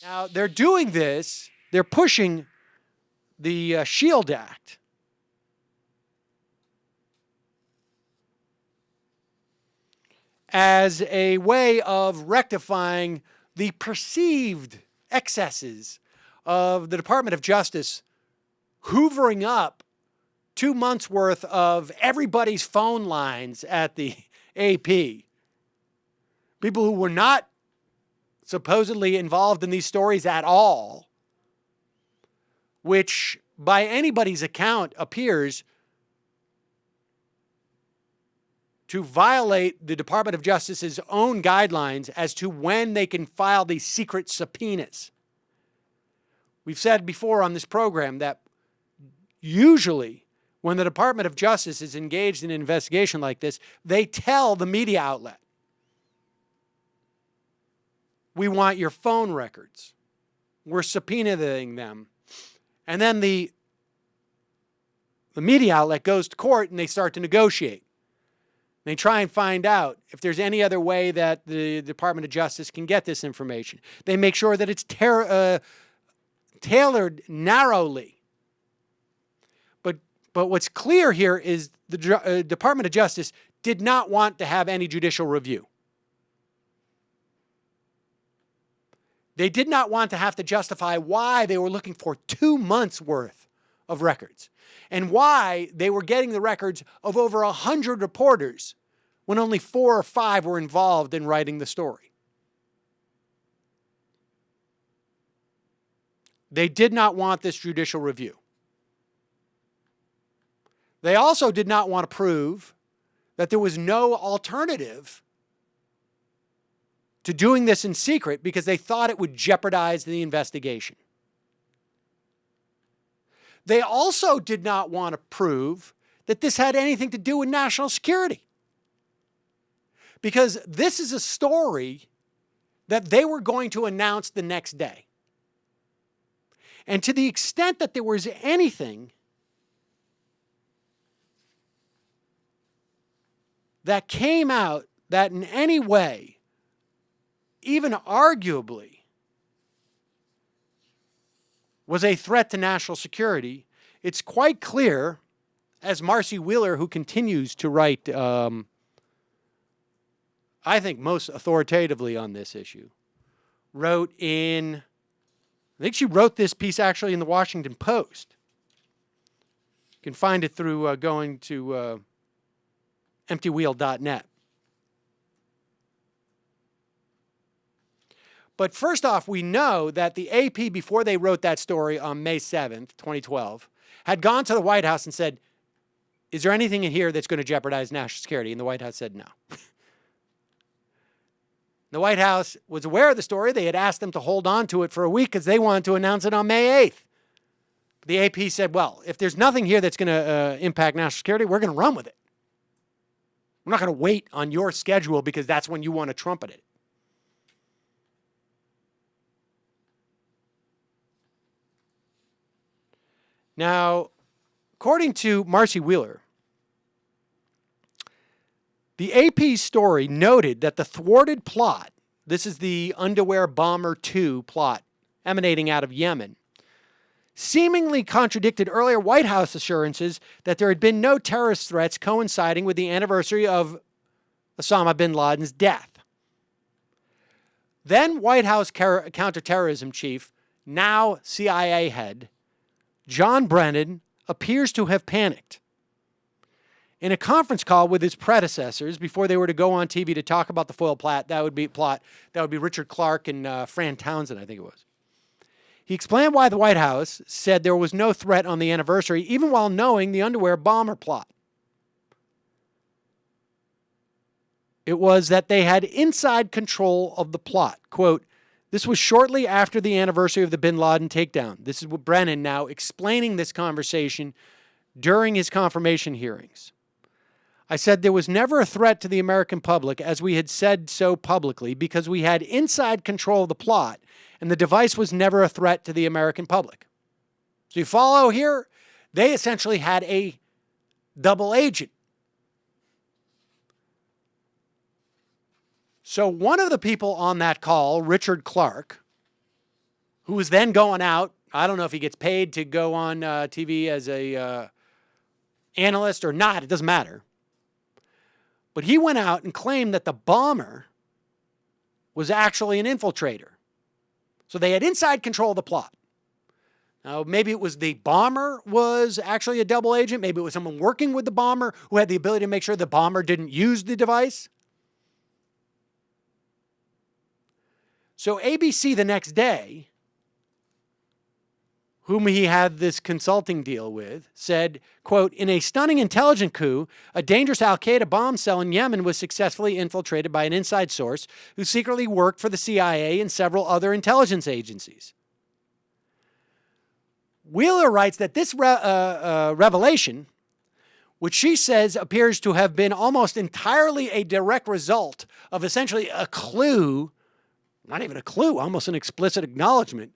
Now, they're doing this, they're pushing the SHIELD Act. As a way of rectifying the perceived excesses of the Department of Justice hoovering up 2 months worth of everybody's phone lines at the AP. People who were not supposedly involved in these stories at all, which by anybody's account appears to violate the Department of Justice's own guidelines as to when they can file these secret subpoenas. We've said before on this program that usually when the Department of Justice is engaged in an investigation like this, they tell the media outlet, we want your phone records. We're subpoenaing them. And then the media outlet goes to court and they start to negotiate. They try and find out if there's any other way that the Department of Justice can get this information. They make sure that it's tailored narrowly. But what's clear here is the Department of Justice did not want to have any judicial review. They did not want to have to justify why they were looking for 2 months' worth of records and why they were getting the records of over 100 reporters when only 4 or 5 were involved in writing the story. They did not want this judicial review. They also did not want to prove that there was no alternative to doing this in secret because they thought it would jeopardize the investigation. They also did not want to prove that this had anything to do with national security, because this is a story that they were going to announce the next day. And to the extent that there was anything that came out that in any way, even arguably, was a threat to national security, it's quite clear, as Marcy Wheeler, who continues to write, I think most authoritatively on this issue, wrote in, I think she wrote this piece actually in the Washington Post. You can find it through going to emptywheel.net. But first off, we know that the AP, before they wrote that story on May 7th, 2012, had gone to the White House and said, is there anything in here that's going to jeopardize national security? And the White House said no. The White House was aware of the story. They had asked them to hold on to it for a week because they wanted to announce it on May 8th. The AP said, well, if there's nothing here that's going to impact national security, we're going to run with it. We're not going to wait on your schedule because that's when you want to trumpet it. Now, according to Marcy Wheeler, the AP story noted that the thwarted plot, this is the Underwear Bomber 2 plot emanating out of Yemen, seemingly contradicted earlier White House assurances that there had been no terrorist threats coinciding with the anniversary of Osama bin Laden's death. Then White House counterterrorism chief, now CIA head, John Brennan, appears to have panicked. In a conference call with his predecessors before they were to go on TV to talk about the foil plot, that would be Richard Clark and Fran Townsend, I think it was. He explained why the White House said there was no threat on the anniversary, even while knowing the underwear bomber plot. It was that they had inside control of the plot. Quote, this was shortly after the anniversary of the bin Laden takedown. This is what Brennan now explaining this conversation during his confirmation hearings. I said there was never a threat to the American public, as we had said so publicly, because we had inside control of the plot, and the device was never a threat to the American public. So you follow here? They essentially had a double agent. So one of the people on that call, Richard Clark, who was then going out. I don't know if he gets paid to go on TV as a analyst or not. It doesn't matter. But he went out and claimed that the bomber was actually an infiltrator. So they had inside control of the plot. Now, maybe it was the bomber was actually a double agent. Maybe it was someone working with the bomber who had the ability to make sure the bomber didn't use the device. So ABC the next day, whom he had this consulting deal with, said, quote, in a stunning intelligence coup, a dangerous al-Qaeda bomb cell in Yemen was successfully infiltrated by an inside source who secretly worked for the CIA and several other intelligence agencies. Wheeler writes that this revelation, which she says appears to have been almost entirely a direct result of essentially a clue, not even a clue, almost an explicit acknowledgement,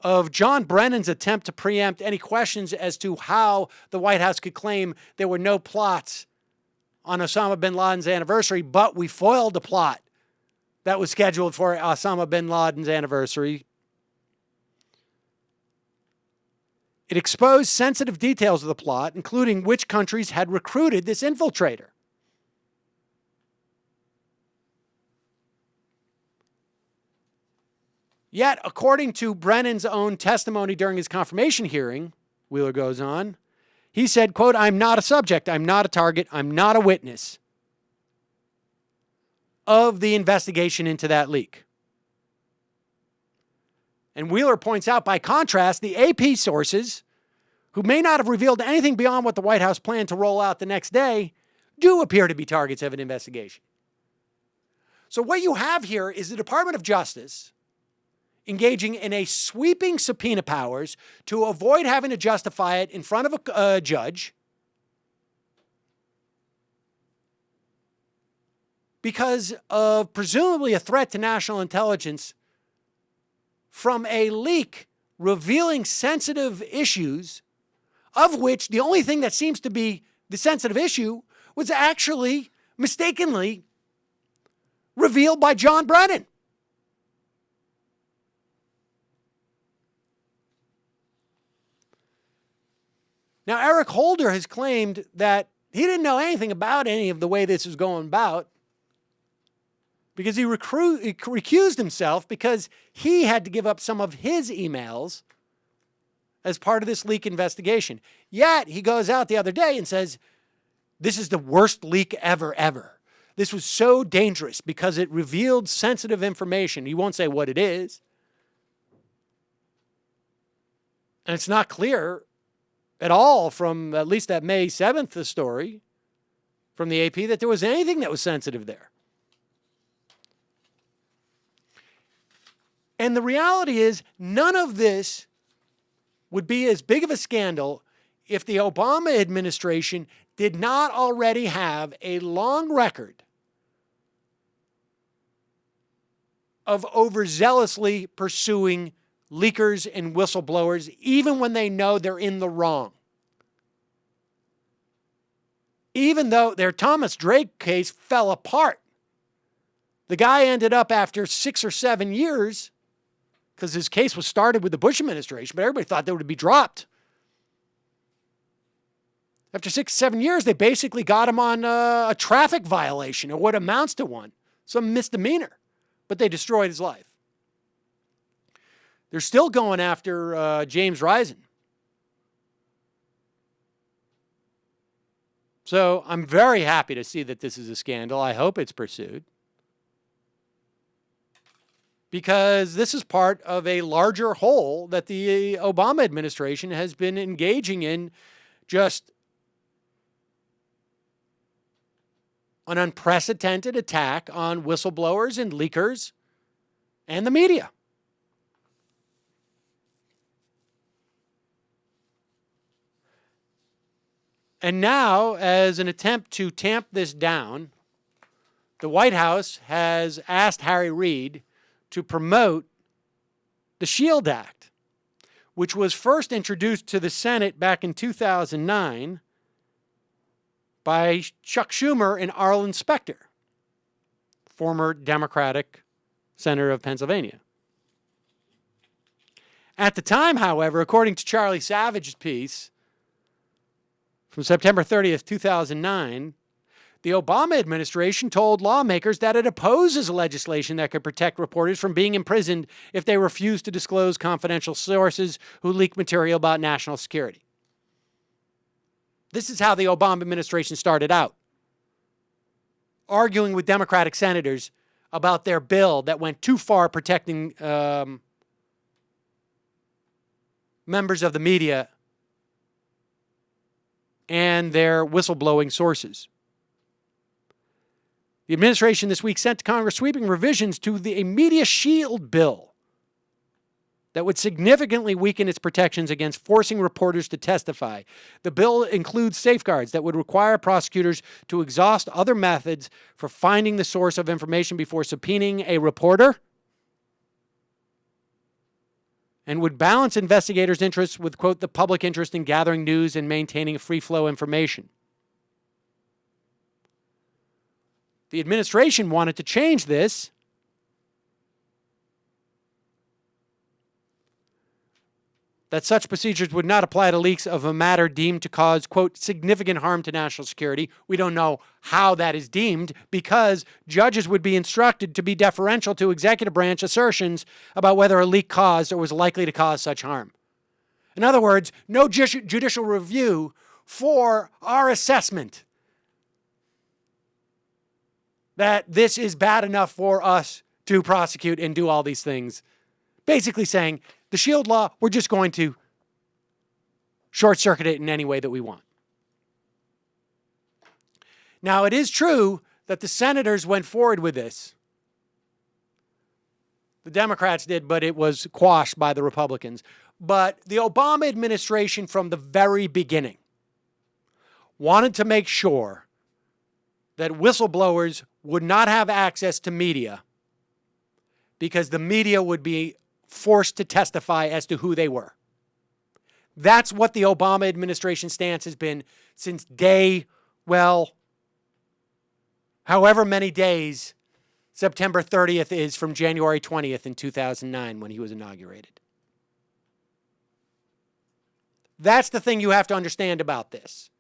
of John Brennan's attempt to preempt any questions as to how the White House could claim there were no plots on Osama bin Laden's anniversary, but we foiled the plot that was scheduled for Osama bin Laden's anniversary. It exposed sensitive details of the plot, including which countries had recruited this infiltrator. Yet, according to Brennan's own testimony during his confirmation hearing, Wheeler goes on, he said, quote, I'm not a subject, I'm not a target, I'm not a witness of the investigation into that leak. And Wheeler points out, by contrast, the AP sources, who may not have revealed anything beyond what the White House planned to roll out the next day, do appear to be targets of an investigation. So what you have here is the Department of Justice engaging in a sweeping subpoena powers to avoid having to justify it in front of a judge because of presumably a threat to national intelligence from a leak revealing sensitive issues, of which the only thing that seems to be the sensitive issue was actually mistakenly revealed by John Brennan. Now, Eric Holder has claimed that he didn't know anything about any of the way this was going about because he recused himself because he had to give up some of his emails as part of this leak investigation. Yet, he goes out the other day and says, this is the worst leak ever. This was so dangerous because it revealed sensitive information. He won't say what it is. And it's not clear at all from at least that May 7th story from the AP that there was anything that was sensitive there. And the reality is none of this would be as big of a scandal if the Obama administration did not already have a long record of overzealously pursuing leakers and whistleblowers, even when they know they're in the wrong. Even though their Thomas Drake case fell apart. The guy ended up after 6 or 7 years, because his case was started with the Bush administration, but everybody thought they would be dropped. After 6 or 7 years, they basically got him on a traffic violation, or what amounts to one, some misdemeanor, but they destroyed his life. They're still going after James Risen. So I'm very happy to see that this is a scandal. I hope it's pursued. Because this is part of a larger whole that the Obama administration has been engaging in, just an unprecedented attack on whistleblowers and leakers and the media. And now, as an attempt to tamp this down, the White House has asked Harry Reid to promote the SHIELD Act, which was first introduced to the Senate back in 2009 by Chuck Schumer and Arlen Specter, former Democratic senator of Pennsylvania. At the time, however, according to Charlie Savage's piece from September 30th, 2009, the Obama administration told lawmakers that it opposes legislation that could protect reporters from being imprisoned if they refuse to disclose confidential sources who leak material about national security. This is how the Obama administration started out, arguing with Democratic senators about their bill that went too far protecting members of the media and their whistleblowing sources. The administration this week sent to Congress sweeping revisions to a media shield bill that would significantly weaken its protections against forcing reporters to testify. The bill includes safeguards that would require prosecutors to exhaust other methods for finding the source of information before subpoenaing a reporter, and would balance investigators' interests with, quote, the public interest in gathering news and maintaining free flow information. The administration wanted to change this that such procedures would not apply to leaks of a matter deemed to cause, quote, significant harm to national security. We don't know how that is deemed because judges would be instructed to be deferential to executive branch assertions about whether a leak caused or was likely to cause such harm. In other words, no judicial review for our assessment that this is bad enough for us to prosecute and do all these things. Basically saying, the shield law, we're just going to short-circuit it in any way that we want. Now, it is true that the senators went forward with this. The Democrats did, but it was quashed by the Republicans. But the Obama administration, from the very beginning, wanted to make sure that whistleblowers would not have access to media because the media would be forced to testify as to who they were. That's what the Obama administration stance has been since day, well, however many days September 30th is from January 20th in 2009 when he was inaugurated. That's the thing you have to understand about this.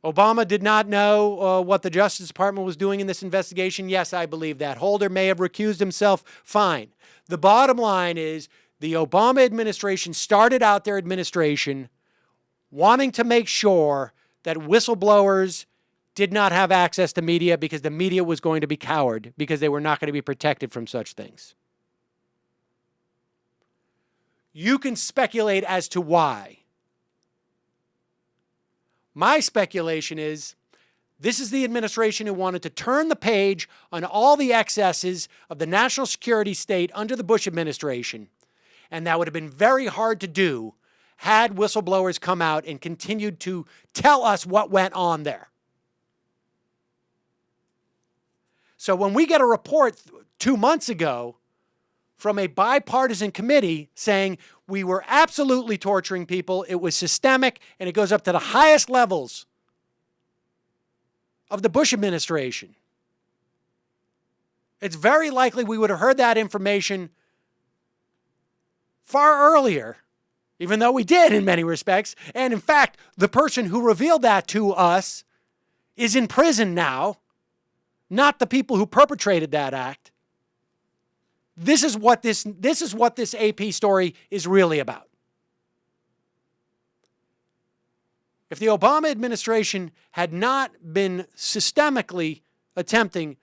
Obama did not know what the Justice Department was doing in this investigation. Yes, I believe that. Holder may have recused himself. Fine. The bottom line is the Obama administration started out their administration wanting to make sure that whistleblowers did not have access to media because the media was going to be cowed because they were not going to be protected from such things. You can speculate as to why. My speculation is this is the administration who wanted to turn the page on all the excesses of the national security state under the Bush administration, and that would have been very hard to do had whistleblowers come out and continued to tell us what went on there. So when we get a report 2 months ago from a bipartisan committee saying we were absolutely torturing people, it was systemic, and it goes up to the highest levels of the Bush administration, it's very likely we would have heard that information far earlier, even though we did in many respects. And in fact, the person who revealed that to us is in prison now, not the people who perpetrated that act. This is what this AP story is really about. If the Obama administration had not been systemically attempting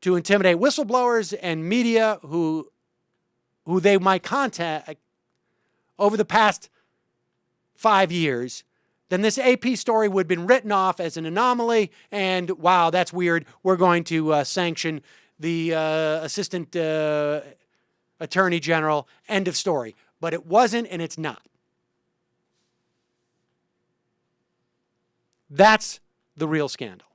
to intimidate whistleblowers and media who they might contact over the past 5 years, then this AP story would have been written off as an anomaly and, wow, that's weird, we're going to sanction the assistant attorney general, end of story. But it wasn't, and it's not. That's the real scandal.